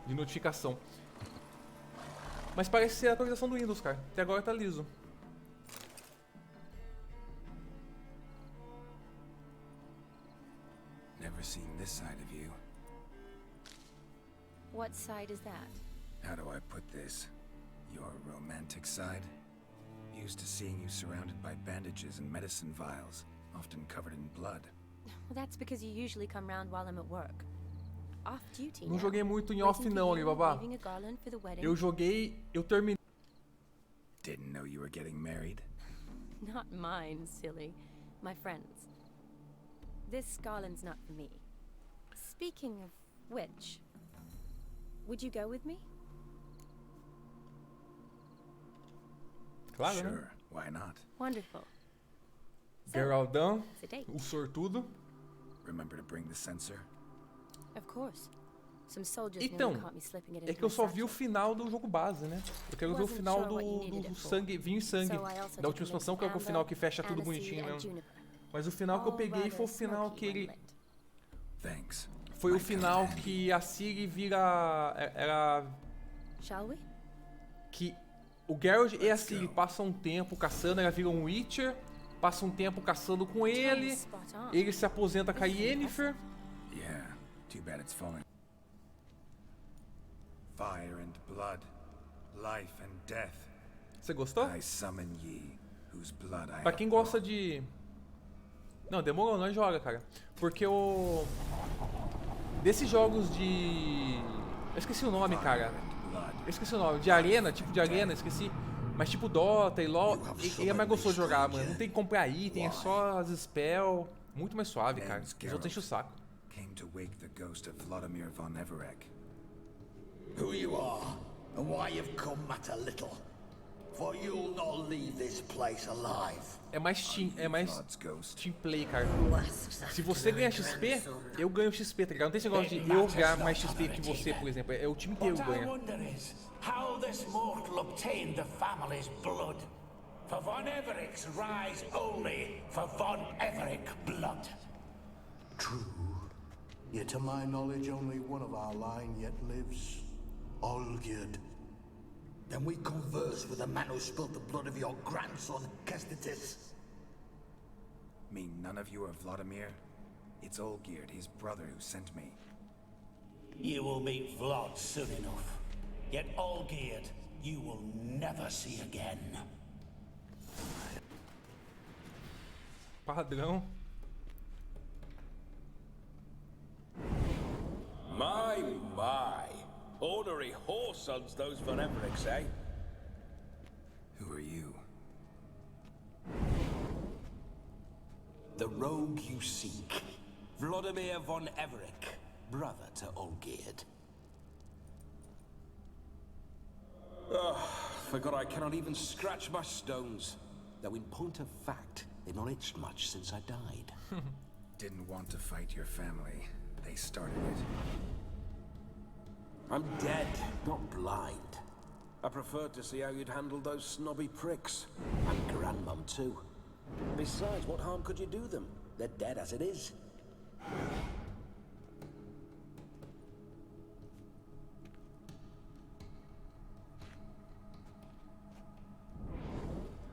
de notificação. Mas parece ser a atualização do Windows, cara. Até agora tá liso. Never seen this side of you. What side is that? How do I put this? Your romantic side? Used to seeing you surrounded by bandages and medicine vials, often covered in blood. Well, that's because you usually come round while I'm at work. Off duty Não now. joguei muito em off não, Alibaba. Waving a garland for the wedding. Eu terminei. Didn't know you were getting married? Not mine, silly. My friends. This garland's not for me. Speaking of which, would you go with me? Claro, Sure, né? why not? Wonderful. Geraldão, It's a date. o sortudo. Remember to bring the sensor? Of course. Some soldiers Então, nearly caught me slipping it é into que eu my só vi o satchel. final do jogo base, né? Eu quero ver o final do sangue, vinho e sangue. Da última expansão, que é o final que fecha tudo bonitinho mesmo. Mas o final que eu peguei foi o final que ele... Thanks. Foi o final que a Ciri vira... Era... Shall we? Que o Geralt e a Ciri passam um tempo caçando, ela vira um Witcher. Passa um tempo caçando com ele. Ele se aposenta com a Yennefer. Yeah, too bad it's falling. Fire and blood, life and death. Você gostou? I summon ye, whose blood I Pra quem gosta de... Não, demorou, nós joga, cara. Porque o... Desses jogos de... Eu esqueci o nome, cara. Eu esqueci o nome. De arena, tipo de arena, esqueci. Mas tipo Dota e LoL, ele é mais gostoso de jogar, mano. Não tem que comprar item, é só as spell. Muito mais suave, cara. Os outros enchem o saco. came to wake the ghost of Vladimir von Everek. Who you are, and why you've come matter little. For you'll not leave this place alive. É mais God's ghost. team play, cara. Se você ganha XP, eu ganho XP, tá ligado? Não tem esse negócio de eu ganhar mais XP que você, por exemplo. É o time inteiro What I ganha. wonder is how this mortal obtained the family's blood. For von Evereck's rise only for von Evereck blood. True. Yet to my knowledge only one of our line yet lives. Olgierd. Then we converse with the man who spilled the blood of your grandson, Kestitis. Mean none of you are Vladimir? It's Olgierd, his brother, who sent me. You will meet Vlad soon enough. Yet Olgierd, you will never see again. Padrão. My. Ornery whoresons those von Everecks, eh? Who are you? The rogue you seek. Vladimir von Everek, brother to Olgierd. Forgot I cannot even scratch my stones. Though in point of fact, they've not itched much since I died. Didn't want to fight your family. They started it. I'm dead, not blind. I preferred to see how you'd handle those snobby pricks. And Grandmum too. Besides, what harm could you do them? They're dead as it is.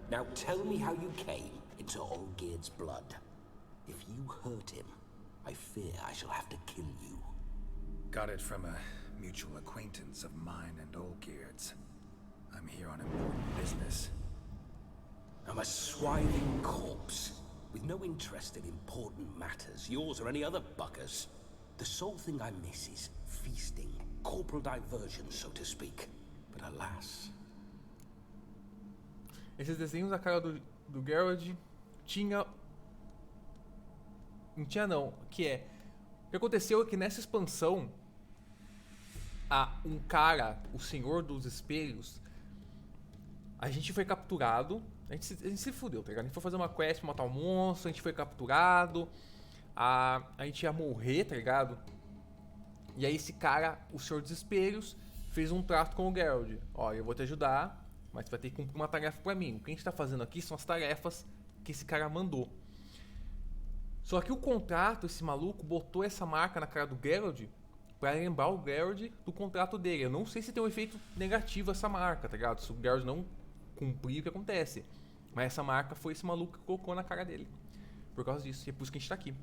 Now tell me how you came into Olgierd's blood. If you hurt him, I fear I shall have to kill you. Got it from a mutual acquaintance of mine and Olgierd's. I'm here on important business. I'm a swithing corpse, with no interest in important matters, yours or any other buggers. The sole thing I miss is feasting, corporal diversion, so to speak. But alas... Esses desenhos da cara do Geralt tinha... Não tinha não, que é... O que aconteceu é que nessa expansão, um cara, o Senhor dos Espelhos, a gente foi capturado, a gente se fudeu, tá ligado? A gente foi fazer uma quest, matar um monstro, a gente foi capturado, a gente ia morrer, tá ligado? E aí esse cara, o Senhor dos Espelhos, fez um trato com o Geralt. Ó, eu vou te ajudar, mas você vai ter que cumprir uma tarefa pra mim. O que a gente tá fazendo aqui são as tarefas que esse cara mandou. Só que o contrato, esse maluco, botou essa marca na cara do Geralt pra lembrar o Geralt do contrato dele. Eu não sei se tem um efeito negativo essa marca, tá ligado? Se o Geralt não cumprir, o que acontece? Mas essa marca foi esse maluco que colocou na cara dele. Por causa disso, e é por isso que a gente tá aqui.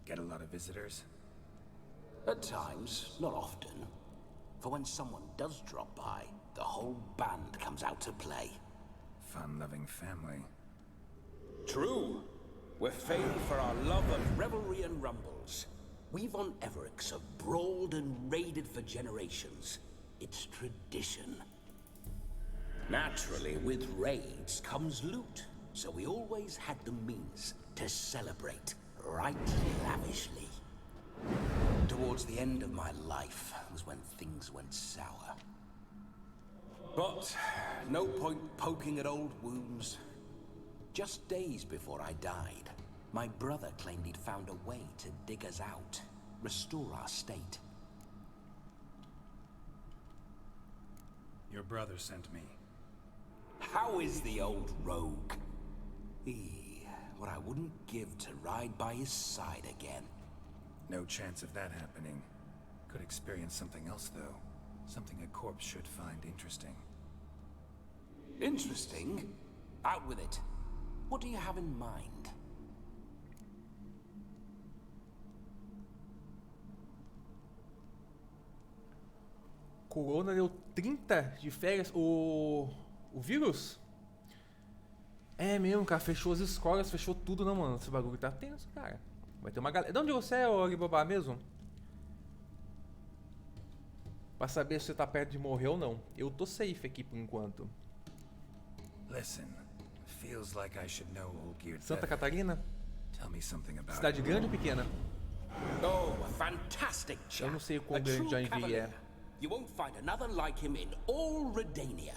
Get a lot of visitors? At times, not often. For when someone does drop by, the whole band comes out to play. Fun-loving family. True. We're famed for our love of revelry and rumbles. We von Evericks have brawled and raided for generations. It's tradition. Naturally, with raids comes loot, so we always had the means to celebrate right lavishly. Towards the end of my life was when things went sour. But no point poking at old wounds. Just days before I died, my brother claimed he'd found a way to dig us out, restore our state. Your brother sent me. How is the old rogue? What I wouldn't give to ride by his side again. No chance of that happening. Could experience something else, though. Something a corpse should find interesting. Interesting? Out with it. What do you have in mind? Corona deu 30 de férias. O vírus? É mesmo, cara. Fechou as escolas, fechou tudo, não, mano. Esse bagulho tá tenso, cara. Vai ter uma galera. De onde você é, ô Alibaba mesmo? Pra saber se você tá perto de morrer ou não. Eu tô safe aqui por enquanto. Listen, feels like I should know Olgierd Santa better. Catarina? Tell me something about Cidade it. grande ou pequena? Oh, a fantastic chap. Eu não sei o quão A grande true Joinville cavalier. é. You won't find another like him in all Redania.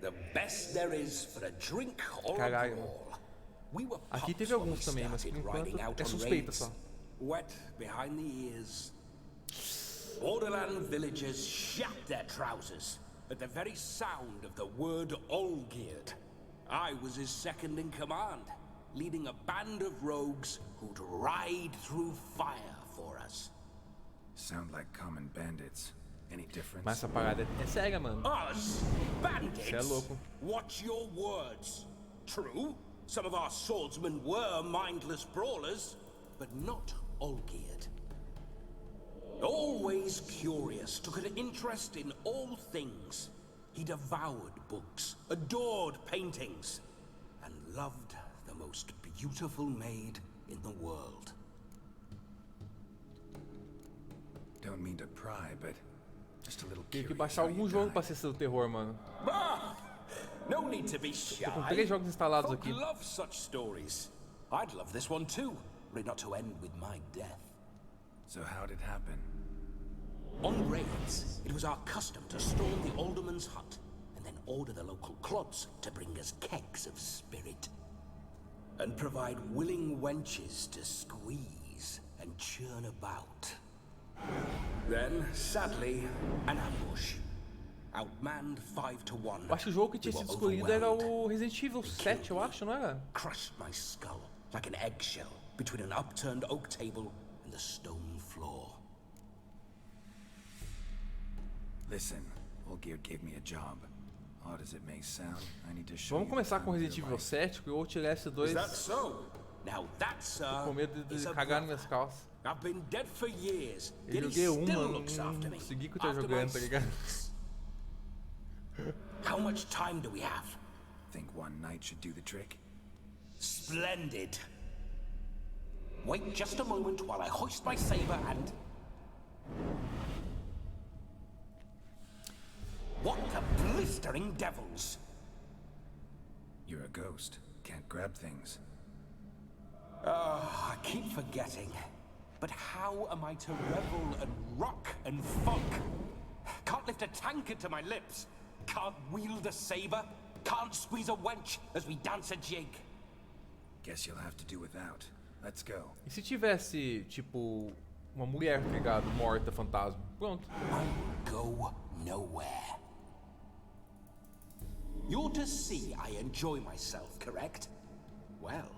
The best there is for a drink or a Caralho. brawl. We were Aqui pups teve when we alguns também, mas por started riding enquanto out é on suspeita raids. só. Wet behind the ears. Borderland villagers shat their trousers at the very sound of the word Olgierd. I was his second in command, leading a band of rogues who'd ride through fire for us. Sound like common bandits. Any difference? Mas essa parada é séria, mano. Us? Bandits? Cê é louco. Watch your words. True, some of our swordsmen were mindless brawlers, but not Olgierd. Always curious, took an interest in all things. He devoured books, adored paintings, and loved the most beautiful maid in the world. Don't mean to pry, but just a little Tem que curious baixar how you algum jogo died. pra ser do terror, mano. Ah, no need to be shy. Tô com 3 jogos instalados Folk aqui. love such stories. I'd love this one too, were it not to end with my death. So how'd it happen? On raids, it was our custom to storm the alderman's hut and then order the local clods to bring us kegs of spirit. And provide willing wenches to squeeze and churn about. Then, sadly, an ambush. Outmanned 5 to 1. Eu acho que o jogo que tinha sido escolhido era o Resident Evil 7, eu acho, não era? Crushed my skull like an eggshell between an upturned oak table and the stone floor. Listen, Olgierd gave me a job. Odd as it may sound, I need to show Vamos you the começar time com of your Resident Evil life. 7, porque o Outlast 2 Is that so? Now that, sir, com medo is de a cagar nas brother. minhas calças. I've been dead for years, Eu yet he joguei um, still mano, looks after me. não consegui continuar After jogando, my tá ligado? How much time do we have? Think one night should do the trick? Splendid. Wait just a moment while I hoist my saber and... What the blistering devils! You're a ghost. Can't grab things. I keep forgetting. But how am I to revel and rock and funk? Can't lift a tankard to my lips. Can't wield a saber. Can't squeeze a wench as we dance a jig. Guess you'll have to do without. Let's go. E se tivesse, tipo, uma mulher, tá ligado? Morta, fantasma. Pronto. I will go nowhere. You're to see I enjoy myself, correct? Well,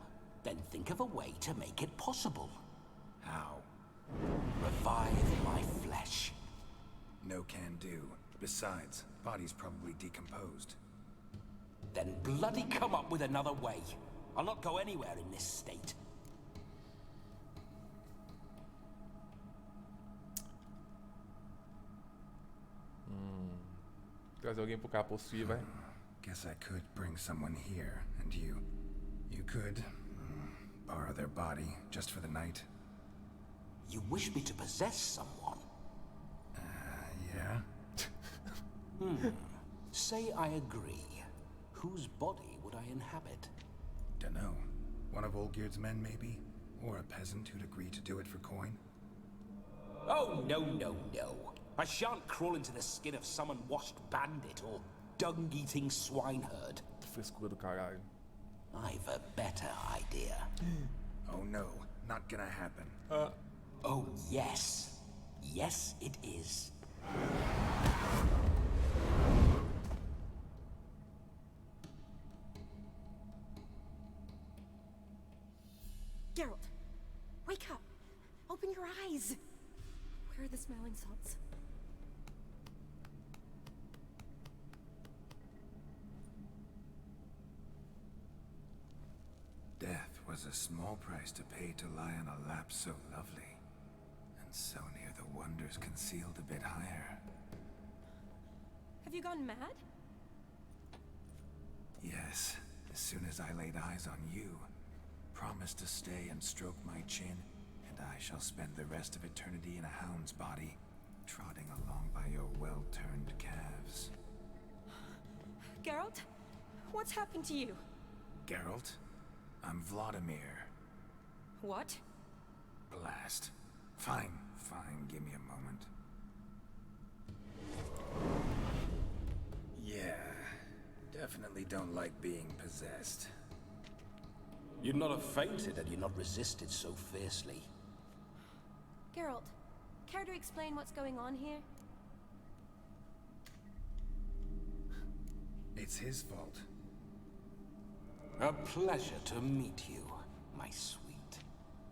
then think of a way to make it possible. How? do. Besides, body's probably decomposed. Then bloody come up with another way. I'll not go anywhere in this state. Trazer alguém pro cá possuir, vai. Guess I could bring someone here, and you could borrow their body just for the night. You wish me to possess someone? Yeah? Say I agree. Whose body would I inhabit? Dunno. One of Olgierd's men, maybe? Or a peasant who'd agree to do it for coin? Oh, no, no, no. I shan't crawl into the skin of some unwashed bandit or dung-eating swineherd. Frescura do caralho. I've a better idea. Oh no, not gonna happen. Oh, yes. Yes, it is. Geralt, wake up. Open your eyes. Where are the smelling salts? Death was a small price to pay to lie on a lap so lovely, and so near the wonders concealed a bit higher. Have you gone mad? Yes, as soon as I laid eyes on you, promised to stay and stroke my chin, and I shall spend the rest of eternity in a hound's body, trotting along by your well-turned calves. Geralt, what's happened to you? Geralt, I'm Vladimir. What? Blast. Fine, give me a moment. Yeah, definitely don't like being possessed. You'd not have fainted had you not resisted so fiercely. Geralt, care to explain what's going on here? It's his fault. A pleasure to meet you, my sweet.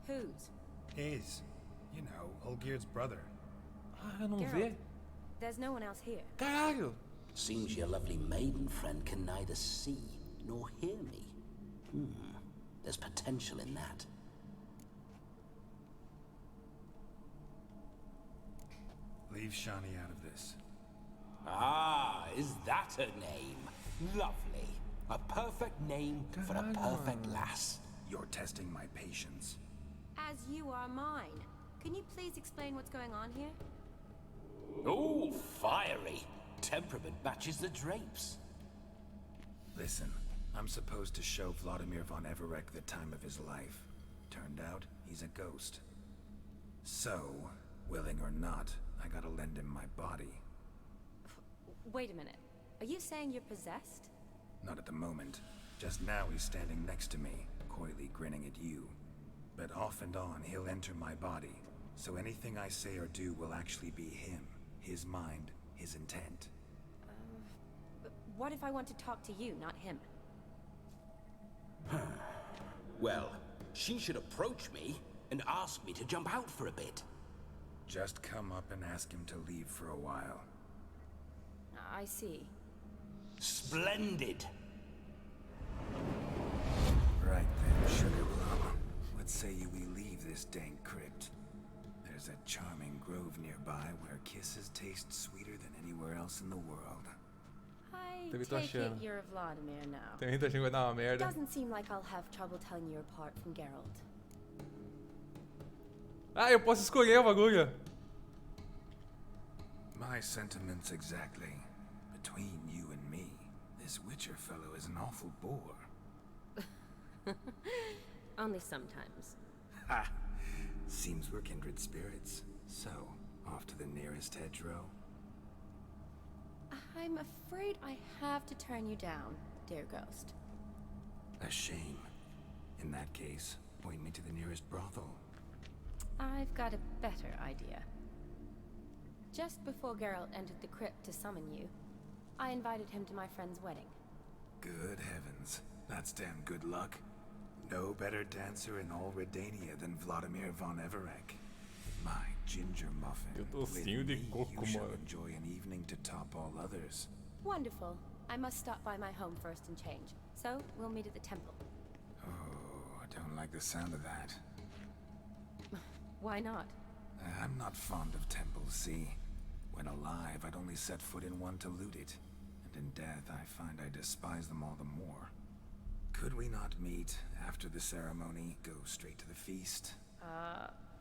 Whose? His. You know, Olgierd's brother. Eu não Geralt, vê? there's no one else here. Caralho! Seems your lovely maiden friend can neither see nor hear me. There's potential in that. Leave Shani out of this. Ah, is that a name? Lovely. A perfect name for a perfect lass. You're testing my patience. As you are mine. Can you please explain what's going on here? Oh, fiery. Temperament matches the drapes. Listen, I'm supposed to show Vladimir von Everec the time of his life. Turned out, he's a ghost. So, willing or not, I gotta lend him my body. Wait a minute. Are you saying you're possessed? Not at the moment. Just now he's standing next to me, coyly grinning at you. But off and on, he'll enter my body. So anything I say or do will actually be him. His mind, his intent. But what if I want to talk to you, not him? Well, she should approach me and ask me to jump out for a bit. Just come up and ask him to leave for a while. I see. Splendid. Right then, Sugar Plum. What say you we leave this dank crypt? There's a charming grove nearby where kisses taste sweeter than anywhere else in the world. I Também tô take it achando. you're Vladimir now. Tem muita gente que vai dar uma merda. Doesn't seem like I'll have trouble telling you apart from Geralt. Ah, eu posso escolher o bagulho. My sentiments exactly. Between you and me, this Witcher fellow is an awful bore. Only sometimes. Ha! Seems we're kindred spirits. So, off to the nearest hedgerow. I'm afraid I have to turn you down, dear ghost. A shame. In that case, point me to the nearest brothel. I've got a better idea. Just before Geralt entered the crypt to summon you, I invited him to my friend's wedding. Good heavens. That's damn good luck. No better dancer in all Redania than Vladimir von Everec. My ginger muffin. Eu With docinho de me, coco, you shall mano. enjoy an evening to top all others. Wonderful. I must stop by my home first and change. So, we'll meet at the temple. Oh, I don't like the sound of that. Why not? I'm not fond of temples, see? When alive, I'd only set foot in one to loot it. And in death, I find I despise them all the more. Could we not meet after the ceremony, go straight to the feast?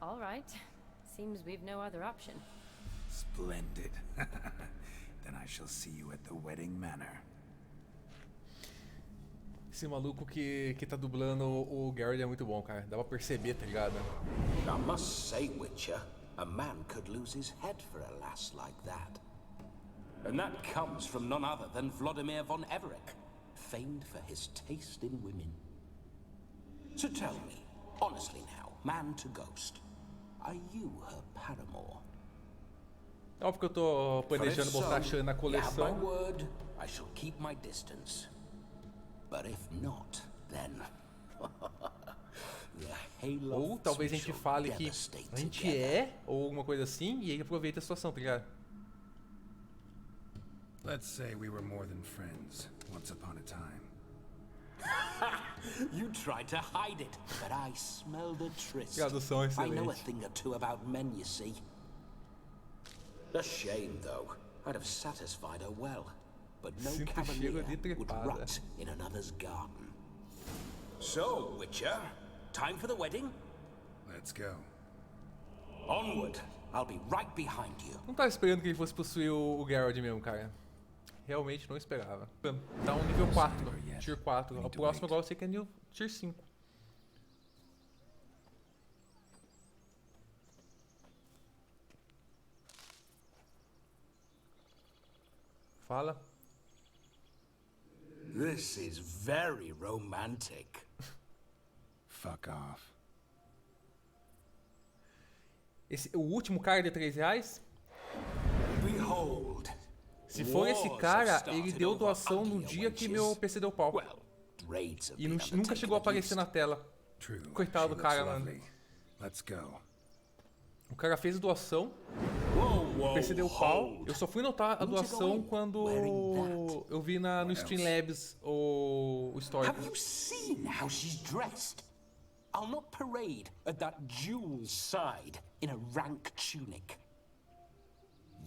All right. Seems we've no other option. Splendid. Then I shall see you at the wedding manor. Esse maluco que tá dublando o Garrett é muito bom, cara. Dá pra perceber, tá ligado? I must say, Witcher, a man could lose his head for a lass like that. And that comes from none other than Vladimir von Everec, famed for his taste in women. So tell me, honestly now, man to ghost, are you her paramour? Óbvio que eu tô planejando botar a Shan na You have my coleção. word, I shall keep my distance. But if not, then the halo Ou talvez a gente fale que a gente é, ou alguma coisa assim, e aí aproveita a situação, tá ligado? Let's say we were more than friends, once upon a time. You tried to hide it, but I smelled a tryst. Tradução I know a excelente. thing or two about men, you see. A shame, though. I'd have satisfied her well. But no Sinto cavalier cheiro de would trepada. rot in another's garden. So, Witcher, time for the wedding? Let's go. Onward. I'll be right behind you. Não tava esperando que ele fosse possuir o Garrett mesmo, cara. Realmente não esperava. Tá um nível 4, Tier 4. O próximo agora eu sei que é nível Tier 5. Fala. This is very romantic. Fuck off. O último cara de R$3? Behold. Se for esse cara, ele deu doação no dia que meu PC deu pau. Well, raids have E been nunca chegou a aparecer na tela. True. Coitado She do cara, looks mano. lovely. Let's go. O cara fez doação, Whoa, o PC deu pau. Eu só fui notar a doação quando eu vi no Streamlabs o story. Have you seen how she's dressed? I'll not parade at that jewel's side in a rank tunic.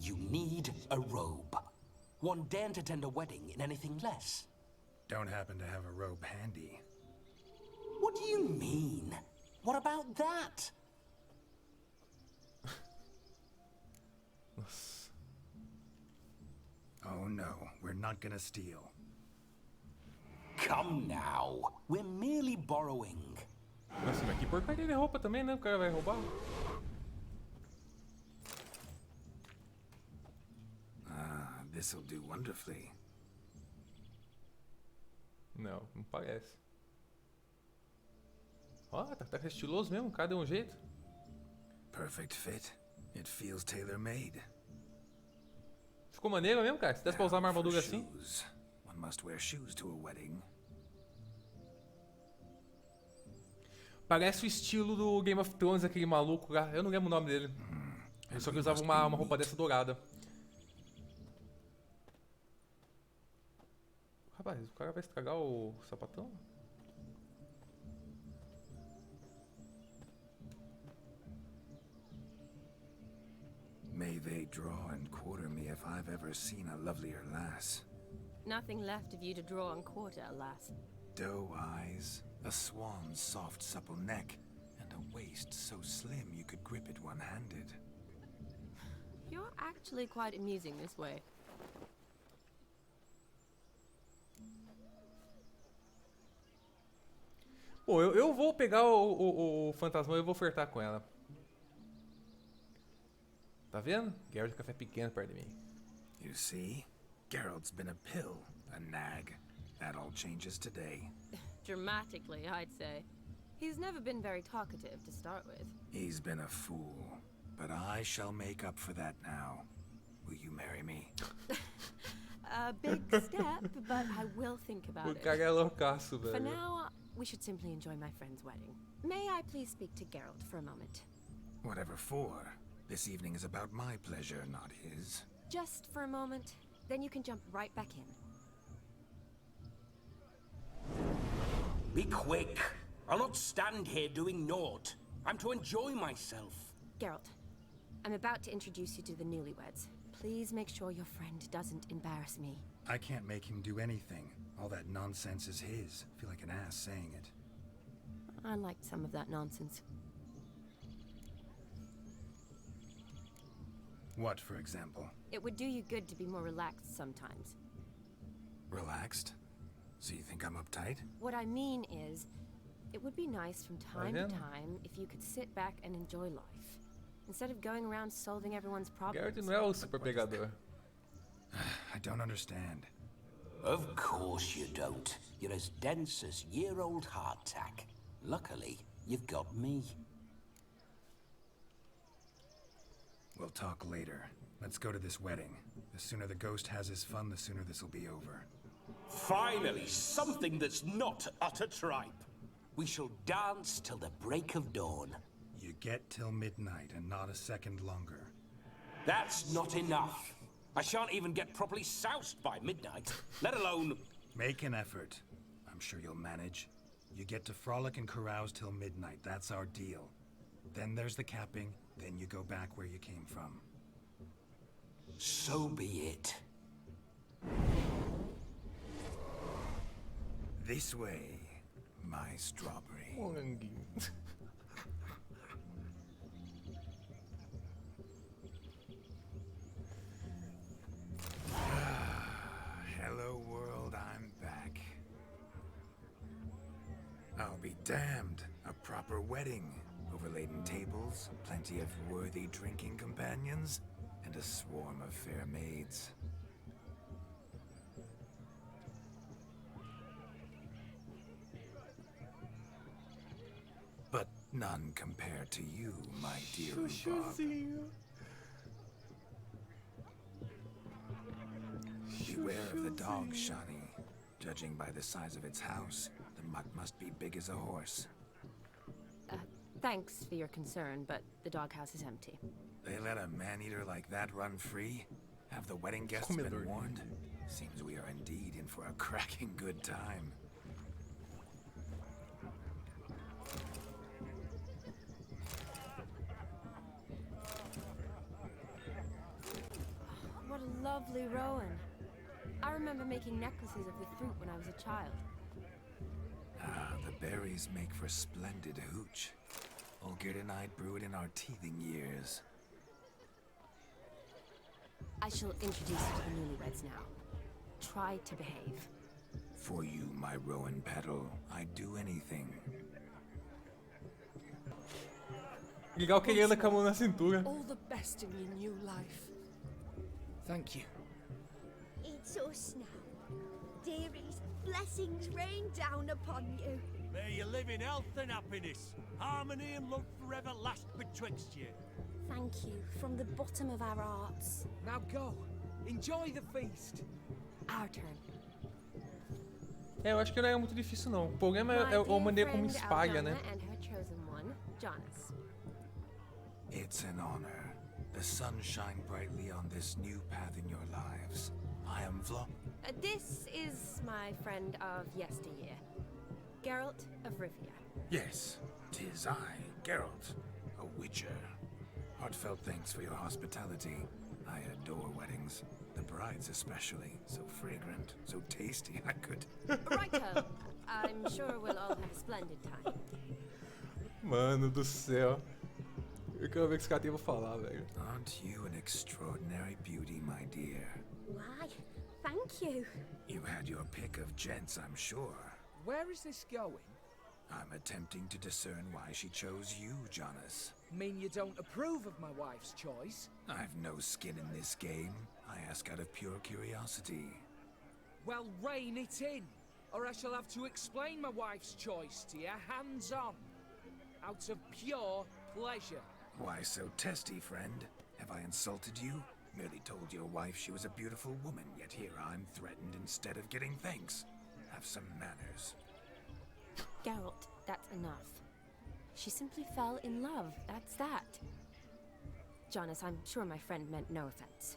You need a robe. One daren't attend a wedding in anything less. Don't happen to have a robe handy. What do you mean? What about that? Nossa. Oh no, we're not gonna steal. Come now. We're merely borrowing. Nossa, mas que porcaria de roupa também, né? O cara vai roubar. This'll do wonderfully. Não, não parece. Ó, tá estiloso mesmo, o cara deu um jeito. Perfect fit. It feels tailor-made. Ficou maneiro mesmo, cara. Se desse pra usar uma armadura assim. Shoes. One must wear shoes to a wedding. Parece o estilo do Game of Thrones, aquele maluco lá. Eu não lembro o nome dele. Ele só que usava uma roupa dessa dourada. Rapaz, o cara vai estragar o sapatão? May they draw and quarter me if I've ever seen a lovelier lass. Nothing left of you to draw and quarter, alas. Doe eyes, a swan's soft supple neck, and a waist so slim you could grip it one-handed. You're actually quite amusing this way. Pô, eu vou pegar o fantasma e eu vou flertar com ela. Tá vendo? Geralt café pequeno perto de mim. You see? Geralt's been a pill, a nag. That all changes today. Dramatically, I'd say. He's never been very talkative to start with. He's been a fool, but I shall make up for that now. Will you marry me? A big step, but I will think about O it. cara é loucaço, For velho. now, we should simply enjoy my friend's wedding. May I please speak to Geralt for a moment? Whatever for? This evening is about my pleasure, not his. Just for a moment, then you can jump right back in. Be quick. I'll not stand here doing naught. I'm to enjoy myself. Geralt, I'm about to introduce you to the newlyweds. Please make sure your friend doesn't embarrass me. I can't make him do anything. All that nonsense is his. I feel like an ass saying it. I liked some of that nonsense. What, for example? It would do you good to be more relaxed sometimes. Relaxed? So you think I'm uptight? What I mean is, it would be nice from time to time if you could sit back and enjoy life, instead of going around solving everyone's problems. Geralt não é o super pegador. I don't understand. Of course you don't. You're as dense as year-old hardtack. Luckily, you've got me. We'll talk later. Let's go to this wedding. The sooner the ghost has his fun, the sooner this'll be over. Finally, something that's not utter tripe. We shall dance till the break of dawn. You get till midnight and not a second longer. That's not enough. I shan't even get properly soused by midnight, let alone... Make an effort. I'm sure you'll manage. You get to frolic and carouse till midnight. That's our deal. Then there's the capping. Then you go back where you came from. So be it. This way, my strawberry. Moranguinho. Hello world, I'm back. I'll be damned. A proper wedding. Overladen tables, plenty of worthy drinking companions, and a swarm of fair maids. But none compared to you, my dear Bob. Beware of the dog, Shani. Judging by the size of its house, the mutt must be big as a horse. Thanks for your concern, but the doghouse is empty. They let a man-eater like that run free? Have the wedding guests been warned? Seems we are indeed in for a cracking good time. What a lovely rowan. I remember making necklaces of the fruit when I was a child. Ah, the berries make for splendid hooch. Olgerd and I brewed in our teething years. I shall introduce you to the newlyweds now. Try to behave. For you, my rowan petal, I'd do anything. Legal que ele anda com a mão na cintura. All the best in your new life. Thank you. It's us now. Dearies, blessings rain down upon you. May you live in health and happiness. Harmony and love forever last betwixt you. Thank you from the bottom of our hearts. Now go. Enjoy the feast. Our turn. É, eu acho que não é muito difícil não. O problema é a maneira como espalha, né? And her chosen one, Jonas. It's an honor. The sun shine brightly on this new path in your lives. I am This is my friend of yesteryear, Geralt of Rivia. Yes, 'tis I, Geralt, a witcher. Heartfelt thanks for your hospitality. I adore weddings. The brides especially. So fragrant, so tasty, I could... Righto. I'm sure we'll all have a splendid time. Mano do céu. Eu quero ver o que esse cara tem pra falar, velho. Aren't you an extraordinary beauty, my dear? Why, thank you. You had your pick of gents, I'm sure. Where is this going? I'm attempting to discern why she chose you, Jonas. Mean you don't approve of my wife's choice? I've no skin in this game. I ask out of pure curiosity. Well, rein it in, or I shall have to explain my wife's choice to you hands-on. Out of pure pleasure. Why so testy, friend? Have I insulted you? Merely told your wife she was a beautiful woman, yet here I'm threatened instead of getting thanks. Have some manners. Geralt, that's enough. She simply fell in love, that's that. Jonas, I'm sure my friend meant no offense.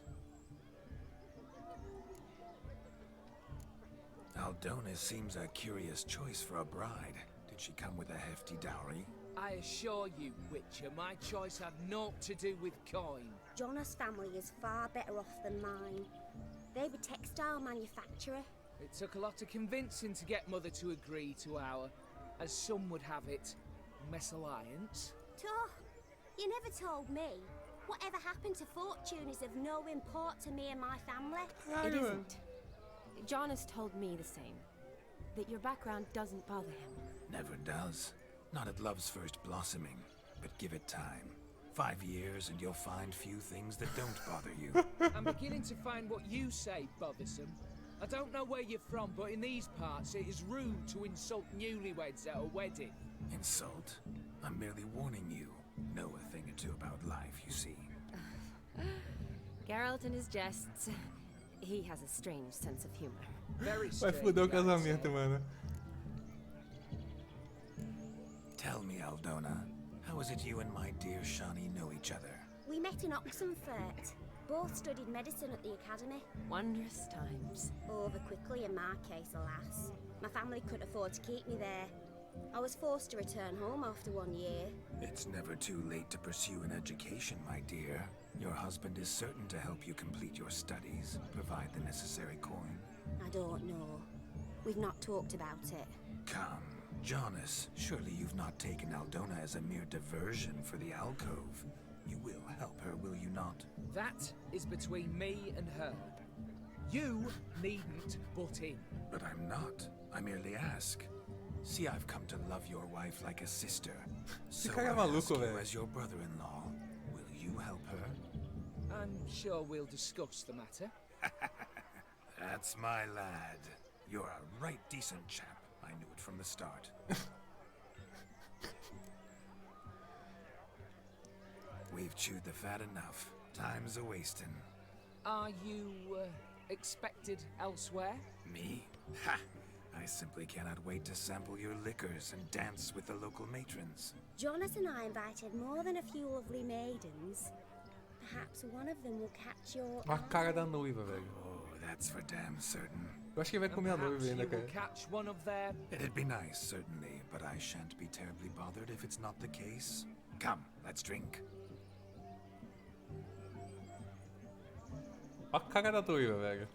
Aldona seems a curious choice for a bride. Did she come with a hefty dowry? I assure you, Witcher, my choice had naught to do with coin. Jonas' family is far better off than mine. They're a textile manufacturer. It took a lot of convincing to get Mother to agree to our, as some would have it, mesalliance. You never told me. Whatever happened to fortune is of no import to me and my family. It isn't. Jonas told me the same. That your background doesn't bother him. Never does. Not at love's first blossoming. But give it time. 5 years and you'll find few things that don't bother you. I'm beginning to find what you say bothersome. I don't know where you're from, but in these parts it is rude to insult newlyweds at a wedding. Insult? I'm merely warning you. Know a thing or two about life, you see. Geralt and his jests. He has a strange sense of humor. Very Vai strange. foder o I'd say. casamento, mano. Tell me, Aldona, how is it you and my dear Shani know each other? We met in Oxenfurt. Both studied medicine at the academy. Wondrous times. Over quickly in my case, alas. My family couldn't afford to keep me there. I was forced to return home after 1 year. It's never too late to pursue an education, my dear. Your husband is certain to help you complete your studies, provide the necessary coin. I don't know. We've not talked about it. Come, Jonas, surely you've not taken Aldona as a mere diversion for the alcove. You will help her, will you not? That is between me and her. You needn't butt in. But I'm not. I merely ask. See, I've come to love your wife like a sister. So cara é I ask maluco, you velho. as your brother-in-law, will you help her? I'm sure we'll discuss the matter. That's my lad. You're a right decent chap. I knew it from the start. We've chewed the fat enough. Time's a-wasting. Are you expected elsewhere? Me? Ha! I simply cannot wait to sample your liquors and dance with the local matrons. Jonas and I invited more than a few lovely maidens. Perhaps one of them will catch your A cara eye. da noiva, velho. Oh, that's for damn certain. Eu acho que ele vai And comer a noiva perhaps ainda, you will cara. catch one of their... It'd be nice, certainly, but I shan't be terribly bothered if it's not the case. Come, let's drink. A cara da noiva, velho.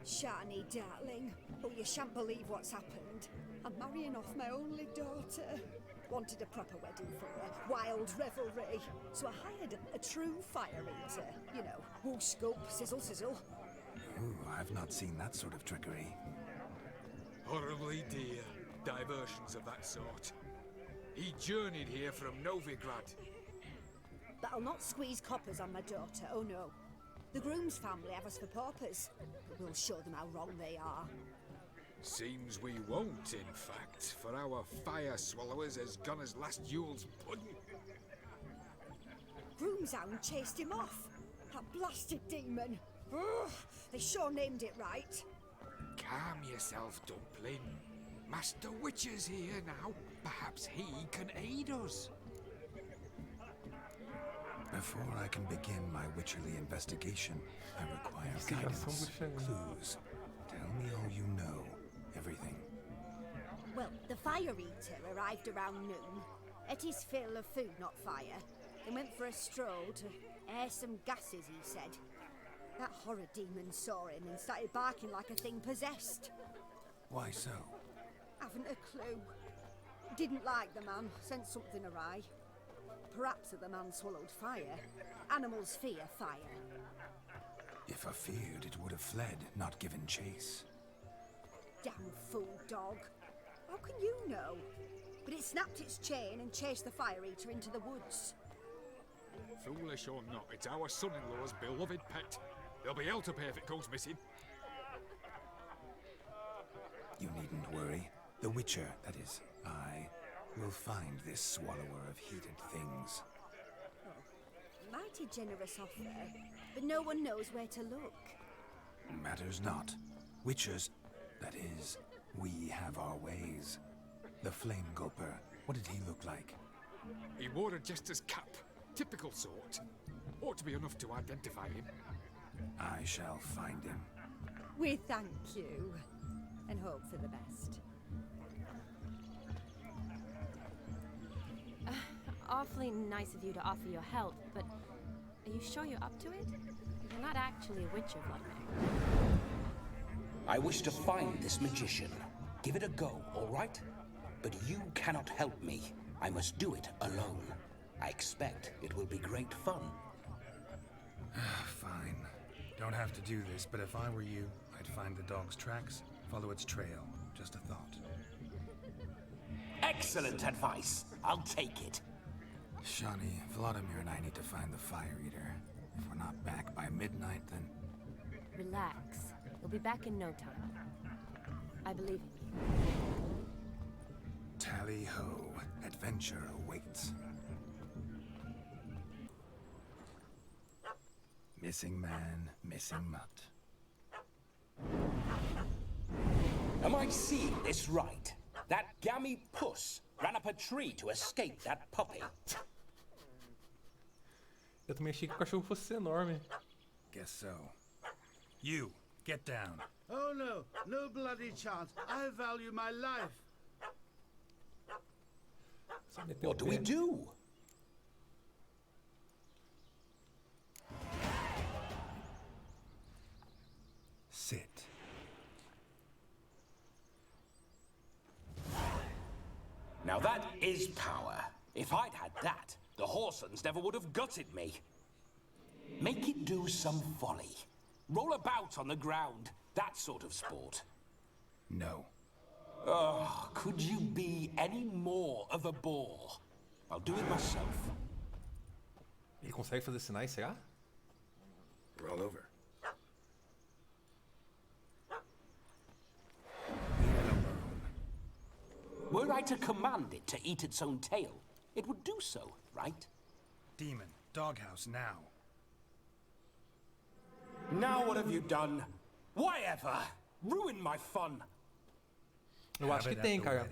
Shani, darling. Oh, you shan't believe what's happened. I'm marrying off my only daughter. Wanted a proper wedding for her. Wild revelry. So I hired a true fire eater. You know, whoosh, scoop, sizzle, sizzle. Ooh, I've not seen that sort of trickery. Horribly dear diversions of that sort. He journeyed here from Novigrad. But I'll not squeeze coppers on my daughter, oh no. The groom's family have us for paupers. But we'll show them how wrong they are. Seems we won't, in fact, for our fire swallowers has gone as last Yule's pudding. Groom's hound chased him off. That blasted demon. Ugh, they sure named it right. Calm yourself, Dumpling. Master Witcher's here now. Perhaps he can aid us. Before I can begin my witcherly investigation, I require Investigação guidance, bruxaria. clues. Tell me all you know. Everything. Well, the fire eater arrived around noon. Ate his fill of food, not fire. Then went for a stroll to air some gases, he said. That horror demon saw him and started barking like a thing possessed. Why so? Haven't a clue. Didn't like the man, sent something awry. Perhaps the man swallowed fire. Animals fear fire. If I feared, it would have fled, not given chase. Damn fool dog. How can you know? But it snapped its chain and chased the fire eater into the woods. Foolish or not, it's our son-in-law's beloved pet. There'll be hell to pay if it goes missing. You needn't worry. The Witcher, that is, I, will find this swallower of heated things. Mighty generous offer, but no one knows where to look. Matters not. Witchers, that is, we have our ways. The Flame Gulper, what did he look like? He wore a jester's cap. Typical sort. Ought to be enough to identify him. I shall find him. We thank you, and hope for the best. Awfully nice of you to offer your help, but are you sure you're up to it? You're not actually a witcher, Vladimir. I wish to find this magician. Give it a go, all right? But you cannot help me. I must do it alone. I expect it will be great fun. Fine. Don't have to do this, but if I were you, I'd find the dog's tracks, follow its trail. Just a thought. Excellent advice. I'll take it. Shani, Vladimir and I need to find the Fire Eater. If we're not back by midnight, then... Relax. We'll be back in no time. I believe in you. Tally-ho. Adventure awaits. Missing man, missing mutt. Am I seeing this right? That gammy puss ran up a tree to escape that puppy. Eu também achei que o cachorro fosse enorme. Guess so. You, get down. Oh no, no bloody chance. I value my life. What do we do? Sit. Now that is power. If I'd had that, the Horsons never would have gutted me. Make it do some folly. Roll about on the ground. That sort of sport. No. Oh, could you be any more of a bore? I'll do it myself. Ele consegue fazer sinais, será? Roll over. Were I to command it to eat its own tail, it would do so, right? Demon, doghouse now. Now what have you done? Why ever? Ruin my fun. Eu acho que tem, cara.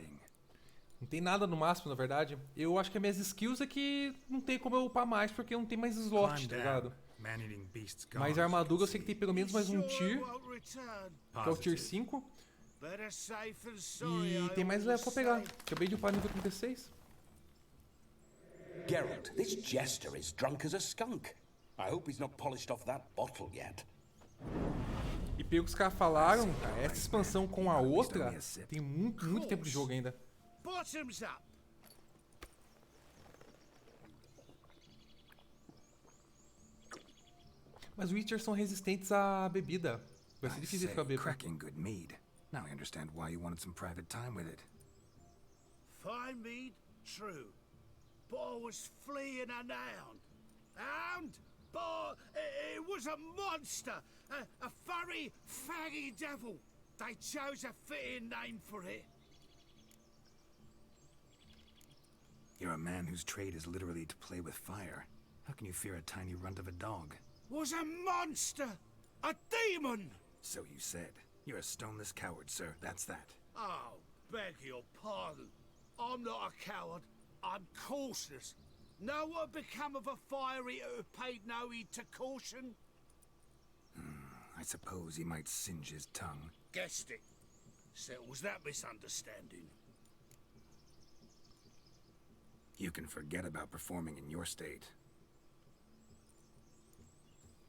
Não tem nada no máximo, na verdade. Eu acho que as minhas skills é que não tem como eu upar mais, porque não tem mais slot, tá ligado? Mas a armadura eu sei que tem pelo menos mais um tier, que é o tier 5. E tem mais level pra pegar. Acabei de upar nível 36. Geralt, this jester is drunk as a skunk. I hope he's not polished off that bottle yet. E pelo que os caras falaram, cara, essa expansão com a outra tem muito tempo de jogo ainda. Bottoms up. Mas os Witchers são resistentes à bebida. Vai ser difícil ficar bêbado. Cracking good mead. Now I understand why you wanted some private time with it. Fine mead, true. But I was fleeing an hound. Hound? But it was a monster. A furry, faggy devil. They chose a fitting name for it. You're a man whose trade is literally to play with fire. How can you fear a tiny runt of a dog? Was a monster. A demon. So you said. You're a stoneless coward, sir. That's that. Oh, beg your pardon. I'm not a coward. I'm cautious. Know what become of a fire eater who paid no heed to caution? I suppose he might singe his tongue. Guessed it. Settles that misunderstanding. You can forget about performing in your state.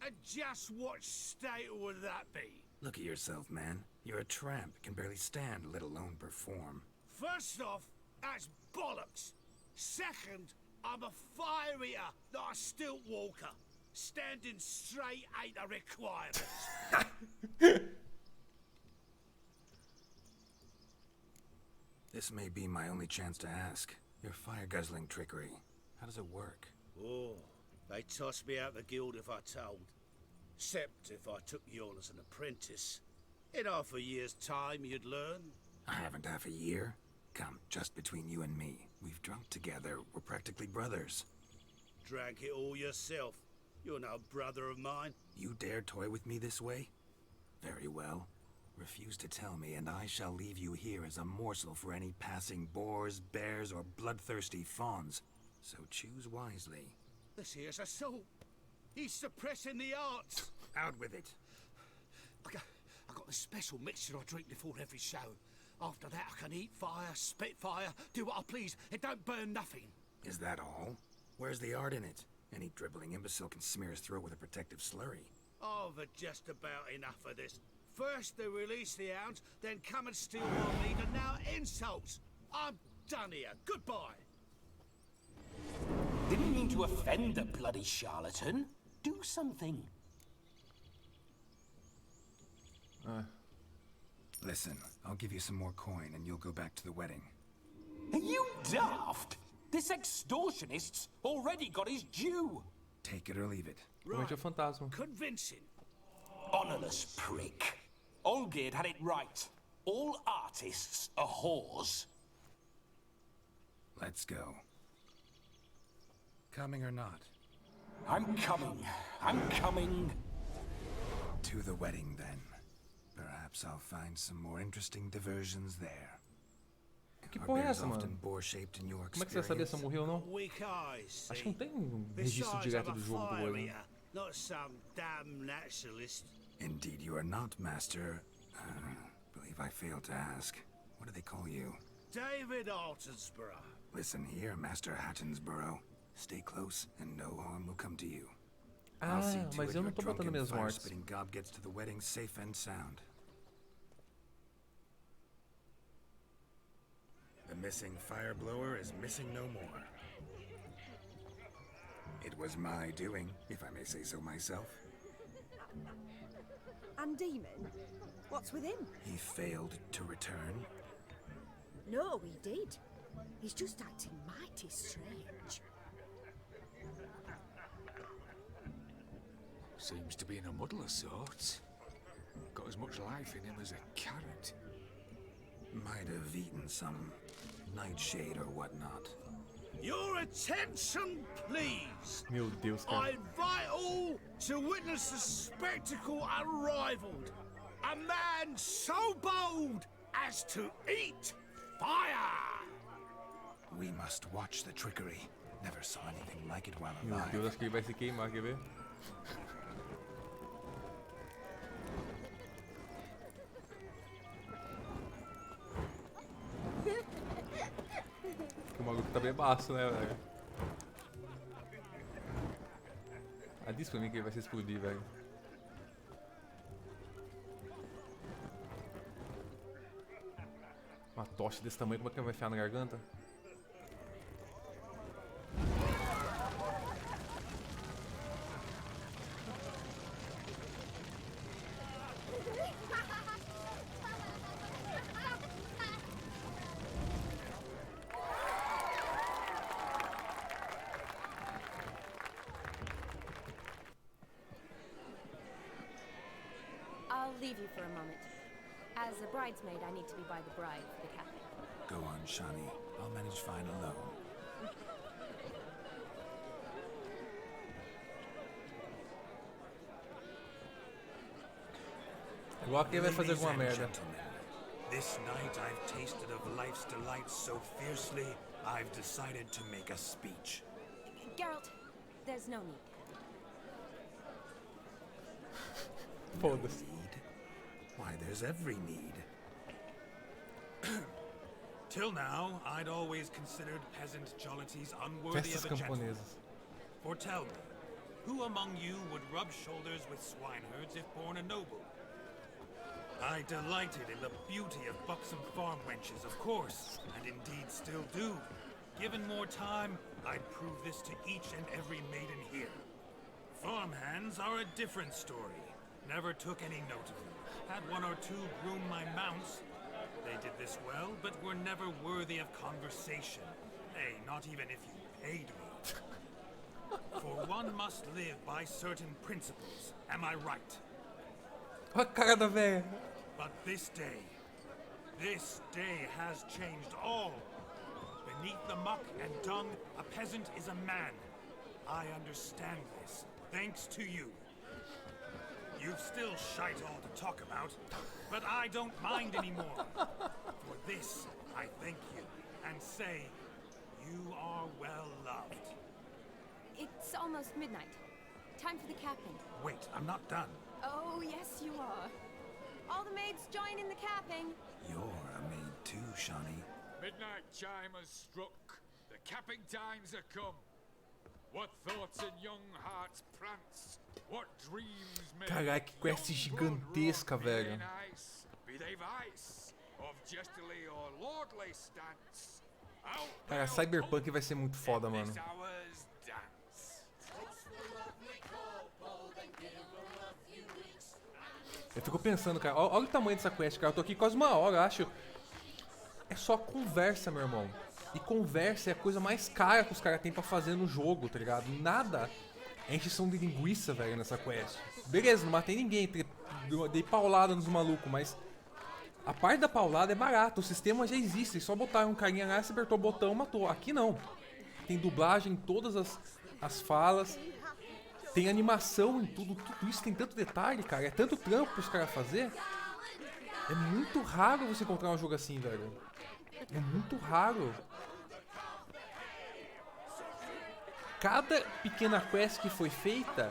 And just what state would that be? Look at yourself, man. You're a tramp, can barely stand, let alone perform. First off, that's bollocks. Second, I'm a fire eater, not a stilt walker. Standing straight ain't a requirement. This may be my only chance to ask. Your fire-guzzling trickery. How does it work? Oh, they'd toss me out the guild if I told. Except if I took you on as an apprentice. In half a year's time, you'd learn. I haven't half a year. Come, just between you and me. We've drunk together. We're practically brothers. Drank it all yourself. You're no brother of mine. You dare toy with me this way? Very well. Refuse to tell me, and I shall leave you here as a morsel for any passing boars, bears, or bloodthirsty fawns. So choose wisely. This here's assault. He's suppressing the arts. Out with it. I got a special mixture I drink before every show. After that, I can eat fire, spit fire, do what I please. It don't burn nothing. Is that all? Where's the art in it? Any dribbling imbecile can smear his throat with a protective slurry. I've had just about enough of this. First they release the hounds, then come and steal my meat, and now insults. I'm done here. Goodbye. Didn't mean to offend the bloody charlatan. Do something. Listen, I'll give you some more coin and you'll go back to the wedding. Are you daft? This extortionist's already got his due. Take it or leave it. Right. Fantasma. Convincing. Honorless prick. Olgierd had it right. All artists are whores. Let's go. Coming or not? I'm coming. I'm coming. To the wedding, then. Perhaps I'll find some more interesting diversions there. Que porra é essa, mano? Como é que você vai saber se ela morreu ou não? Acho que não tem um registro direto do jogo do olho. Not some damn naturalist. Indeed you are not, Master. Believe I failed to ask. What do they call you? David Altonsborough. Listen here, Master Hattonsborough. Stay close, and no harm will come to you. Ah, mas eu não tô botando minhas mortes. Spitting gob gets to the wedding safe and sound. The missing fire blower is missing no more. It was my doing, if I may say so myself. And Demon? What's with him? He failed to return. No, he did. He's just acting mighty strange. Seems to be in a muddle of sorts. Got as much life in him as a carrot. Might have eaten some nightshade or whatnot. Your attention, please. Meu Deus, cara. I invite all to witness the spectacle unrivaled. A man so bold as to eat fire. We must watch the trickery. Never saw anything like it while Meu alive. Deus, acho que ele vai se queimar, quer ver? O maluco tá bebaço, né, velho? Ah, diz pra mim que ele vai se explodir, velho. Uma tocha desse tamanho, como é que ele vai enfiar na garganta? I'll leave you for a moment. As a bridesmaid, I need to be by the bride for the cafe. Go on, Shani. I'll manage fine alone. Igual que ele vai fazer alguma merda. Gentlemen, this night I've tasted of life's delights so fiercely, I've decided to make a speech. Geralt, there's no need. Foda-se. Need? Why, there's every need. Till now, I'd always considered peasant jollities unworthy Festas of a gentleman. camponesas. For tell me, who among you would rub shoulders with swineherds if born a noble? I delighted in the beauty of buxom farm wenches, of course, and indeed still do. Given more time, I'd prove this to each and every maiden here. Farmhands are a different story. Never took any note of them. Had one or two groom my mounts. They did this well, but were never worthy of conversation. Nay, not even if you paid me. For one must live by certain principles, am I right? Olha a cara da velha. But this day has changed all. Beneath the muck and dung, a peasant is a man. I understand this, thanks to you. You've still shite all to talk about, but I don't mind anymore. For this, I thank you, and say, You are well loved. It's almost midnight. Time for the capping. Wait, I'm not done. Oh, yes, you are. All the maids join in the capping. You're a maid too, Shawnee. Midnight chime has struck. The capping times are come. What thoughts in young hearts prance? What dreams may Caraca, que quest gigantesca, velho. Be they vice of jestily or lordly stance. Cara, Cyberpunk vai ser muito foda, mano. Eu fico pensando, cara, olha o tamanho dessa quest, cara. Eu tô aqui quase uma hora, eu acho. É só conversa, meu irmão. E conversa é a coisa mais cara que os caras têm pra fazer no jogo, tá ligado? Nada é encheção de linguiça, velho, nessa quest. Beleza, não matei ninguém, dei paulada nos malucos, mas a parte da paulada é barata, o sistema já existe. Só botar um carinha lá, você apertou o botão, matou. Aqui não. Tem dublagem em todas as falas. Tem animação em tudo isso tem tanto detalhe, cara. É tanto trampo pros caras fazer. É muito raro você encontrar um jogo assim, velho. É muito raro. Cada pequena quest que foi feita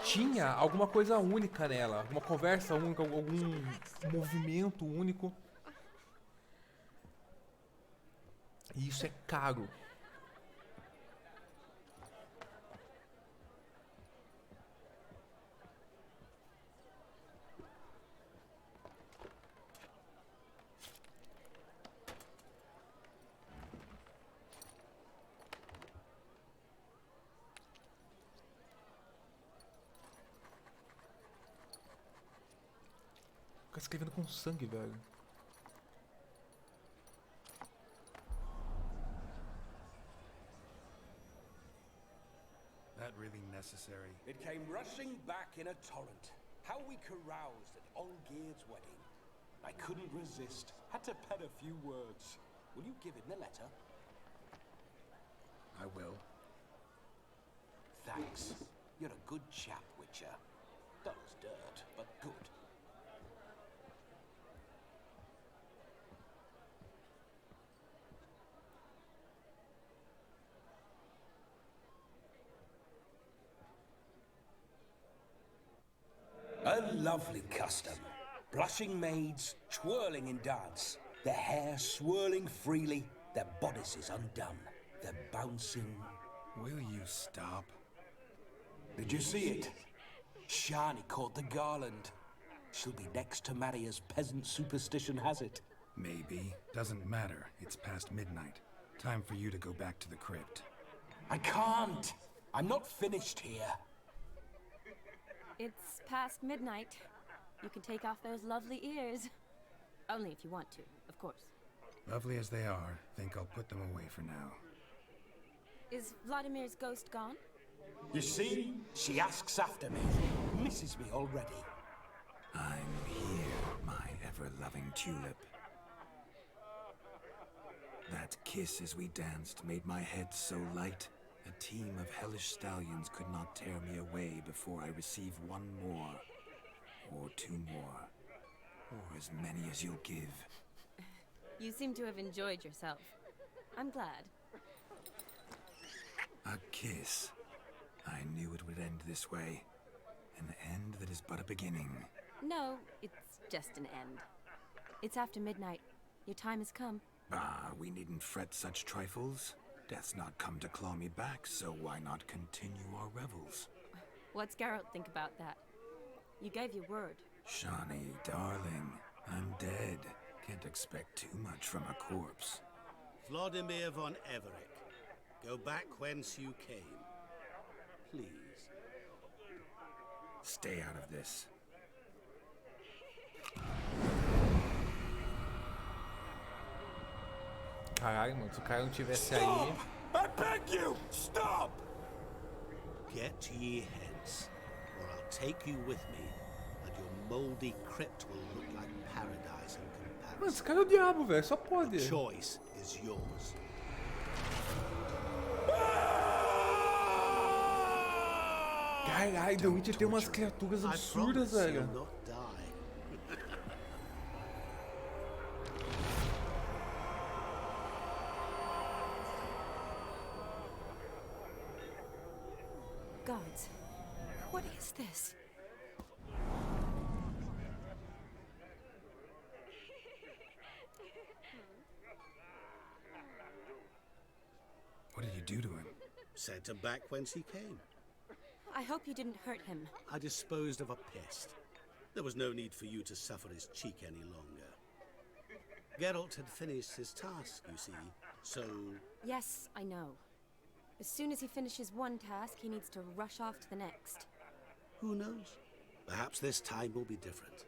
tinha alguma coisa única nela. Uma conversa única, algum movimento único. E isso é caro. Fica escrevendo com sangue, velho. That really necessary? It came rushing back in a torrent. How we caroused at Olgierd's wedding. I couldn't resist. Had to pen a few words. Will you give him the letter? I will. Thanks. You're a good chap, Witcher. Dull as dirt, but good. A lovely custom. Blushing maids, twirling in dance, their hair swirling freely, their bodices undone, their bouncing... Will you stop? Did you see it? Shani caught the garland. She'll be next to marry as peasant superstition has it. Maybe. Doesn't matter. It's past midnight. Time for you to go back to the crypt. I can't. I'm not finished here. It's past midnight. You can take off those lovely ears. Only if you want to, of course. Lovely as they are, think I'll put them away for now. Is Vladimir's ghost gone? You see? She asks after me. Misses me already. I'm here, my ever-loving tulip. That kiss as we danced made my head so light. A team of hellish stallions could not tear me away before I receive one more. Or two more. Or as many as you'll give. You seem to have enjoyed yourself. I'm glad. A kiss. I knew it would end this way. An end that is but a beginning. No, it's just an end. It's after midnight. Your time has come. Ah, we needn't fret such trifles. Death's not come to claw me back, so why not continue our revels? What's Geralt think about that? You gave your word. Shawnee, darling, I'm dead. Can't expect too much from a corpse. Vladimir von Everett, go back whence you came. Please. Stay out of this. Caralho, mano, se o cara não tivesse aí... I beg you! Stop! Get ye hence, or I'll take you with me, and your moldy crypt will look like paradise in comparison. Mano, esse cara é o diabo, velho, só pode. The choice is yours. Caralho, The Witcher tem umas criaturas absurdas, velho. gods. What is this? What did you do to him? Sent him back whence he came. I hope you didn't hurt him. I disposed of a pest. There was no need for you to suffer his cheek any longer. Geralt had finished his task, you see, so... Yes, I know. As soon as he finishes one task, he needs to rush off to the next. Who knows? Perhaps this time will be different.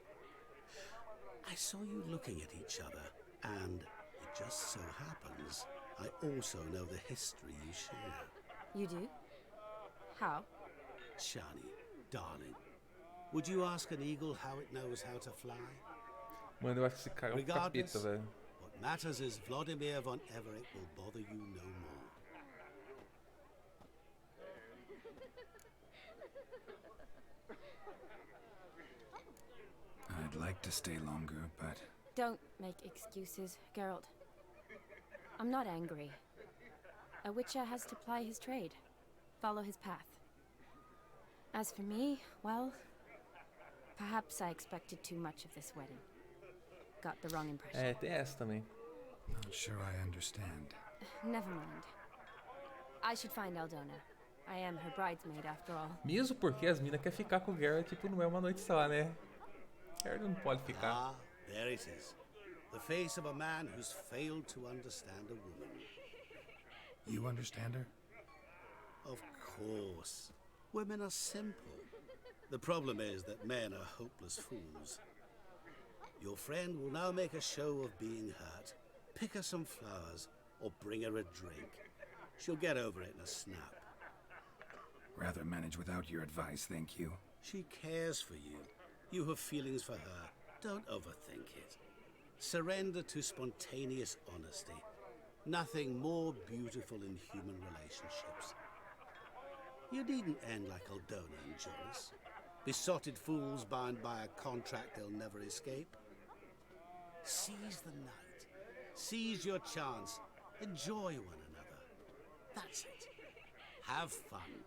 I saw you looking at each other, and it just so happens I also know the history you share. You do? How? Shani, darling, would you ask an eagle how it knows how to fly? Mano, eu acho que esse cara é um capeta, velho. What matters is Vladimir von Everett will bother you no more. I'd like to stay longer, but... Don't make excuses, Geralt. I'm not angry. A witcher has to ply his trade, follow his path. As for me, well, perhaps I expected too much of this wedding. Got the wrong impression. É, tem essa também. Not sure I understand. Never mind. I should find Aldona. I am her bridesmaid after all. Mesmo porque as minas querem ficar com o Geralt, tipo, não é uma noite só, né? Geralt não pode ficar. Ah, there it is. The face of a man who's failed to understand a woman. You understand her? Of course. Women are simple. The problem is that men are hopeless fools. Your friend will now make a show of being hurt, pick her some flowers, or bring her a drink. She'll get over it in a snap. Rather manage without your advice, thank you. She cares for you. You have feelings for her. Don't overthink it. Surrender to spontaneous honesty. Nothing more beautiful in human relationships. You needn't end like Aldona and Jonas. Besotted fools bound by a contract they'll never escape. Seize the night. Seize your chance. Enjoy one another. That's it. Have fun.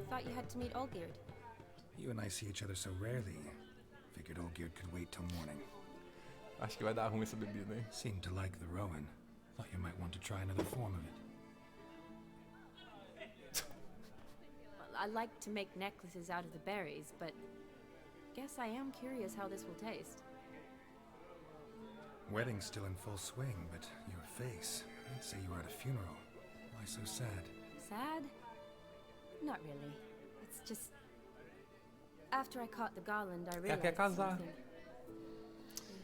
Thought you had to meet Olgierd. You and I see each other so rarely. Figured Olgierd could wait till morning. Acho que vai dar ruim essa bebida, hein? Seemed to like the Rowan. Thought you might want to try another form of it. Well, I like to make necklaces out of the berries, but guess I am curious how this will taste. Wedding's still in full swing, but your face, I'd say you were at a funeral. Why so sad? Sad? Not really. It's just... After I caught the garland, I realized something.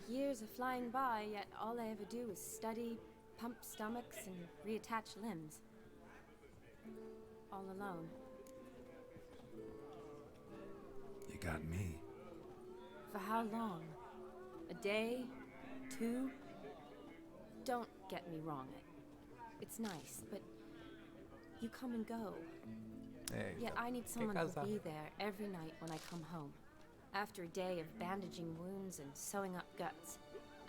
The years are flying by, yet all I ever do is study, pump stomachs, and reattach limbs. All alone. You got me. For how long? A day? 2? Don't get me wrong. It's nice, but you come and go. Yet I need someone who'll be there every night when I come home. After a day of bandaging wounds and sewing up guts,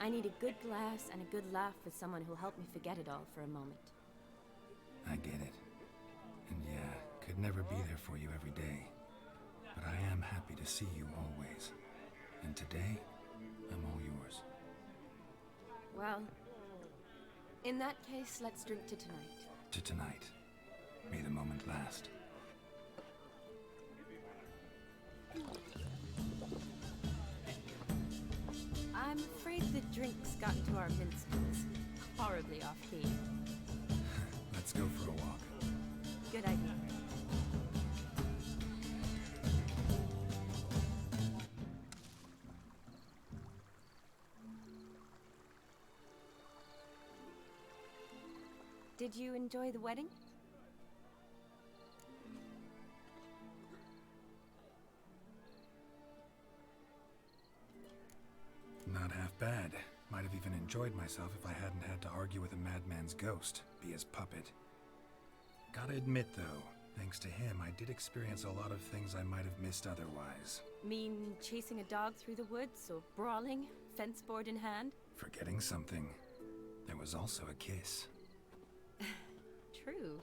I need a good glass and a good laugh with someone who'll help me forget it all for a moment. I get it. And yeah, could never be there for you every day. But I am happy to see you always. And today, I'm all yours. Well, in that case, let's drink to tonight. To tonight. May the moment last. I'm afraid the drinks got into our minstrels. Horribly off key. Let's go for a walk. Good idea. Did you enjoy the wedding? Not half bad. Might have even enjoyed myself if I hadn't had to argue with a madman's ghost, be his puppet. Gotta admit, though, thanks to him, I did experience a lot of things I might have missed otherwise. Mean chasing a dog through the woods, or brawling, fence board in hand? Forgetting something. There was also a kiss. True.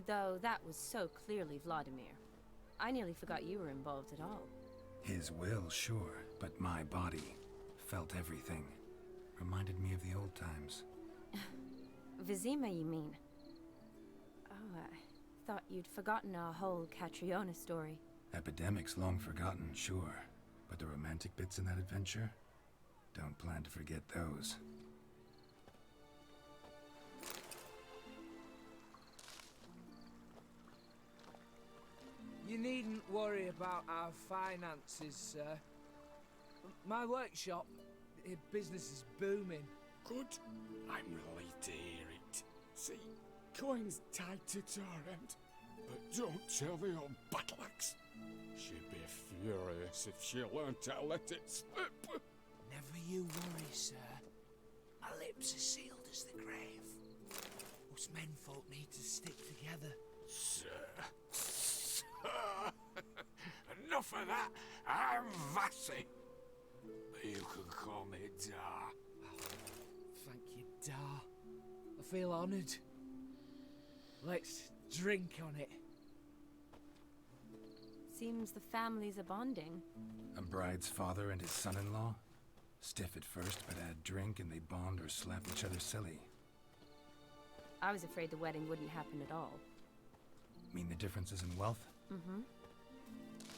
Though that was so clearly Vladimir. I nearly forgot you were involved at all. His will, sure, but my body felt everything. Reminded me of the old times. Vizima, you mean? Oh, I thought you'd forgotten our whole Catriona story. Epidemics long forgotten, sure. But the romantic bits in that adventure? Don't plan to forget those. You needn't worry about our finances, sir. My workshop, business is booming. Good. I'm relieved to hear it. See, coin's tied to Torrent, but don't tell the old battleaxe. She'd be furious if she learned to let it slip. Never you worry, sir. My lips are sealed as the grave. Us menfolk need to stick together. Sir. Enough of that. I'm Vassy. You can call me Dar. Thank you, Dar. I feel honoured. Let's drink on it. Seems the families are bonding. A bride's father and his son-in-law? Stiff at first, but add drink and they bond or slap each other silly. I was afraid the wedding wouldn't happen at all. Mean the differences in wealth? Mm-hmm.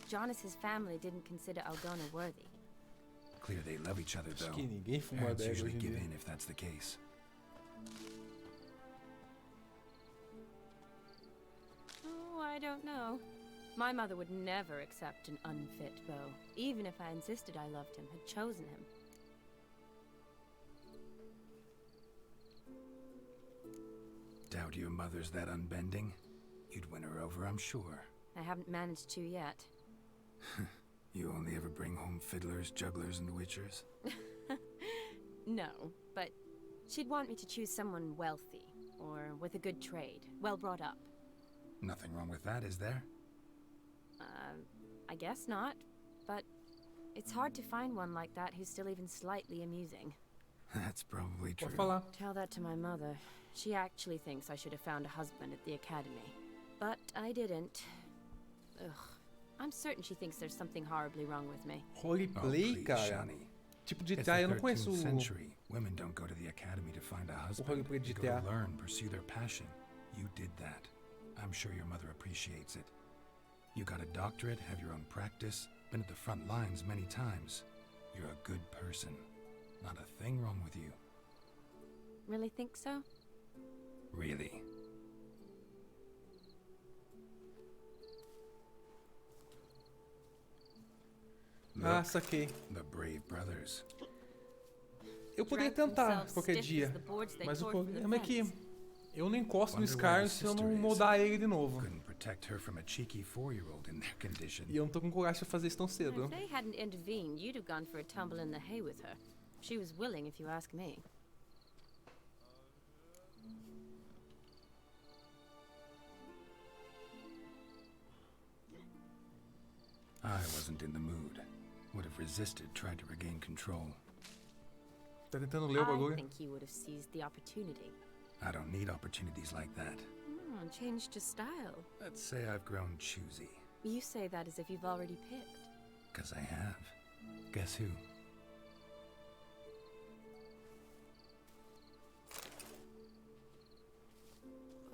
Jonas's family didn't consider Aldona worthy. Clear they love each other, though. Acho que ninguém fuma Parents adega usually hoje em give dia. in if that's the case. Oh, I don't know. My mother would never accept an unfit beau, even if I insisted I loved him, had chosen him. Doubt your mother's that unbending? You'd win her over, I'm sure. I haven't managed to yet. You only ever bring home fiddlers, jugglers, and witchers? No, but she'd want me to choose someone wealthy, or with a good trade, well brought up. Nothing wrong with that, is there? I guess not, but it's hard to find one like that who's still even slightly amusing. That's probably true. Pode falar. Tell that to my mother. She actually thinks I should have found a husband at the academy. But I didn't. Ugh. I'm certain she thinks there's something horribly wrong with me. Roleplay, please, cara. Shani. Tipo It's GTA, eu the não conheço 13th century. Women don't go to the academy to find a husband. roleplay de They go GTA. to learn, pursue their passion. You did that. I'm sure your mother appreciates it. You got a doctorate, have your own practice, been at the front lines many times. You're a good person. Not a thing wrong with you. Really think so? Really. Ah, Look, saquei. the brave brothers. Eu poderia tentar qualquer dia, mas o problema é que eu não encosto no Scar se eu não moldar ele de novo. Couldn't protect her from a cheeky 4-year-old in their condition. E eu não tô com coragem de fazer isso tão cedo. If they hadn't intervened, you'd have gone for a tumble in the hay with her. She was willing, if you ask me. I wasn't in the mood. Would have resisted, tried to regain control. Tá tentando ler o I bagulho? think you would have seized the opportunity. I don't need opportunities like that. Changed your style. Let's say I've grown choosy. You say that as if you've already picked. 'Cause I have. Guess who?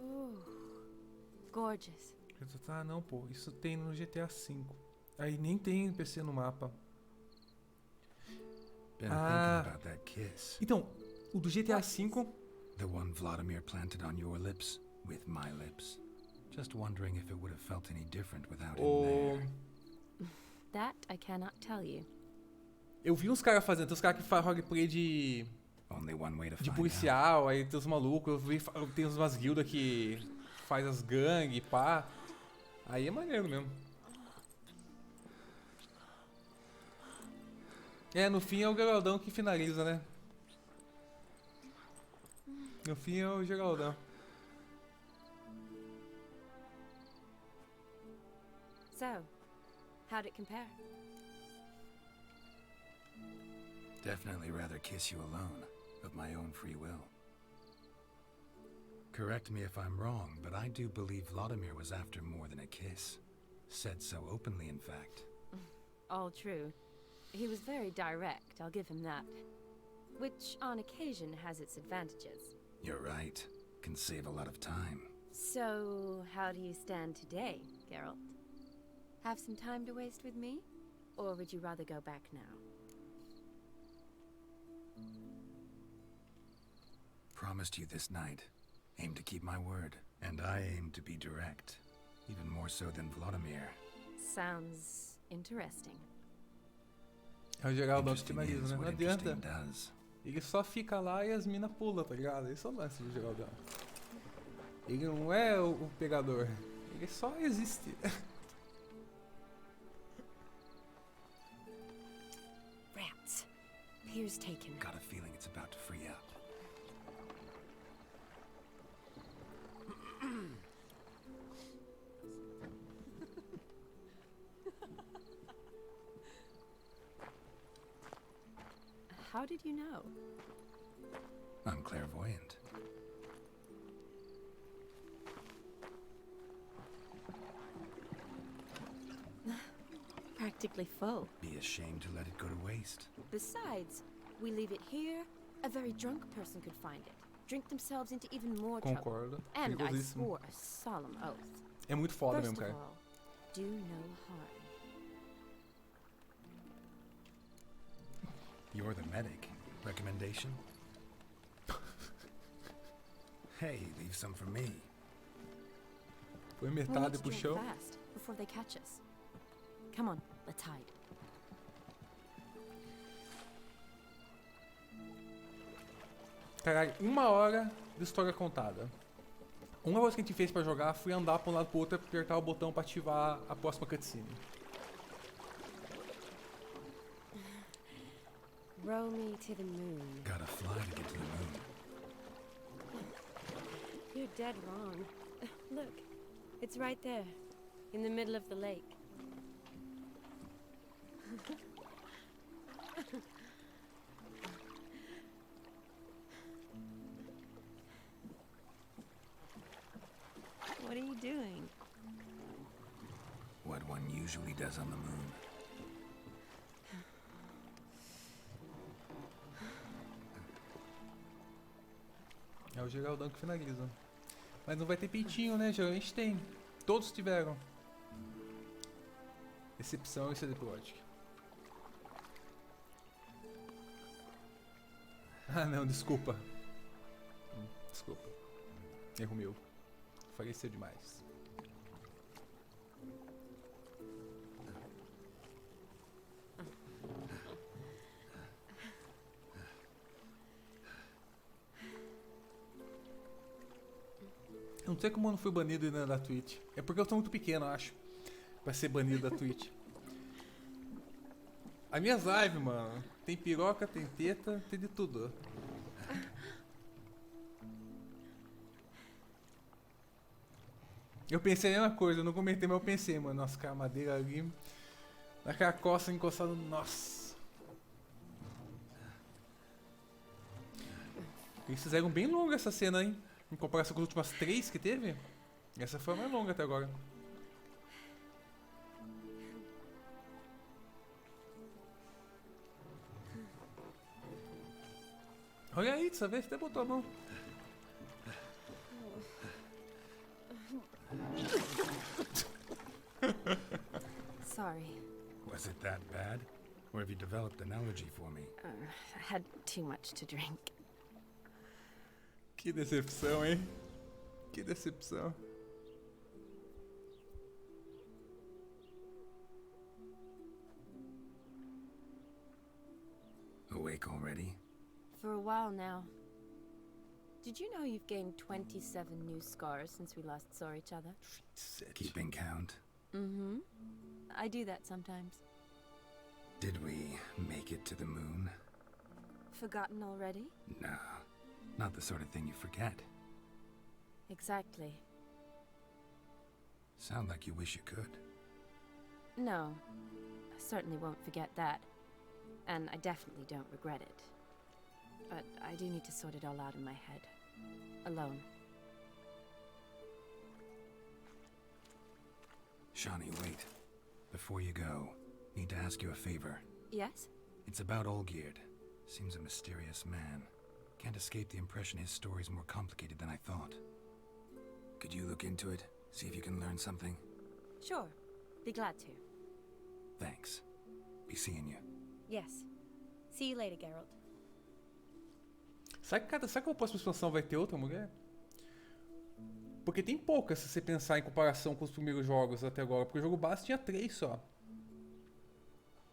Ooh, gorgeous. Ah, não, pô. Isso tem no GTA V. Aí nem tem NPC no mapa. Been thinking about that kiss. Então, o do GTA V... The one Vladimir planted on your lips, with my lips. Just wondering if it would have felt any different without him there. That I cannot tell you. Eu vi uns caras fazendo, tem uns caras que fazem roleplay de Only one way to de find policial, aí tem os malucos, eu vi, tem umas guildas que faz as gangues, pá. Aí é maneiro mesmo. É, no fim é o Geraldão que finaliza, né? No fim é o Geraldão. So, how'd it compare? Definitely rather kiss you alone, of my own free will. Correct me if I'm wrong, but I do believe Vladimir was after more than a kiss. Said so openly, in fact. All true. He was very direct, I'll give him that. Which, on occasion, has its advantages. You're right. Can save a lot of time. So, how do you stand today, Geralt? Have some time to waste with me? Or would you rather go back now? Promised you this night. Aim to keep my word. And I aim to be direct. Even more so than Vladimir. Sounds interesting. É o Geraldão que finaliza, né? Não What adianta. interesting does. Ele só fica lá e as minas pulam, tá ligado? Esse é o lance do Geraldão. Ele não é o pegador. Ele só existe. Rats. Pier's taken. Got a feeling it's about to free up. How did you know? I'm clairvoyant. Practically full. Be ashamed to let it go to waste. Besides, we leave it here, a very drunk person could find it, drink themselves into even more trouble. Concordo. And I Perigosíssimo. swore a solemn oath. É muito foda First mesmo, cara. of all, do no harm. You're the medic. Recommendation? Hey, leave some for me. Foi We need metade to pro drink chão. fast before they catch us. Come on, let's hide. Caralho, 1 hora de história contada. Uma coisa que a gente fez pra jogar foi andar pra um lado pro outro e apertar o botão pra ativar a próxima cutscene. Row me to the moon. Gotta fly to get to the moon. You're dead wrong. Look, it's right there, in the middle of the lake. What are you doing? What one usually does on the moon. É o Geraldão que finaliza. Mas não vai ter peitinho, né? Geralmente tem. Todos tiveram. Excepção esse episódio. Ah não, desculpa. Desculpa. Erro meu. Faleceu demais. Eu não sei como eu não fui banido ainda da Twitch. É porque eu sou muito pequeno, eu acho. Pra ser banido da Twitch. As minhas lives, mano. Tem piroca, tem teta, tem de tudo. Eu pensei a mesma coisa, eu não comentei, mas eu pensei, mano. Nossa, cara, a madeira ali. Naquela costa encostada. Nossa. Eles fizeram bem longa essa cena, hein? Em comparação com as últimas 3 que teve. Essa foi a mais longa até agora. Olha aí, dessa vez até botou a mão. Sorry. Was it that bad? Or have you developed an allergy for me? I had too much to drink. Que decepção, hein? Que decepção. Awake already? For a while now. Did you know you've gained 27 new scars since we last saw each other? Keeping count? Mm-hmm. I do that sometimes. Did we make it to the moon? Forgotten already? No. Not the sort of thing you forget. Exactly. Sound like you wish you could. No. I certainly won't forget that. And I definitely don't regret it. But I do need to sort it all out in my head. Alone. Shawnee, wait. Before you go, need to ask you a favor. Yes? It's about Olgierd. Seems a mysterious man. Can't escape the impression his story's more complicated than I thought. Could you look into it? See if you can learn something? Sure. Be glad to. Thanks. Be seeing you. Yes. See you later, Geralt. Será que a próxima expansão vai ter outra mulher? Porque tem poucas se você pensar em comparação com os primeiros jogos até agora. Porque o jogo base tinha 3 só.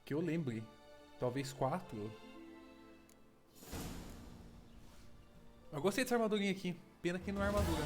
Que eu lembre. Talvez 4. Eu gostei dessa armadurinha aqui. Pena que não é armadura.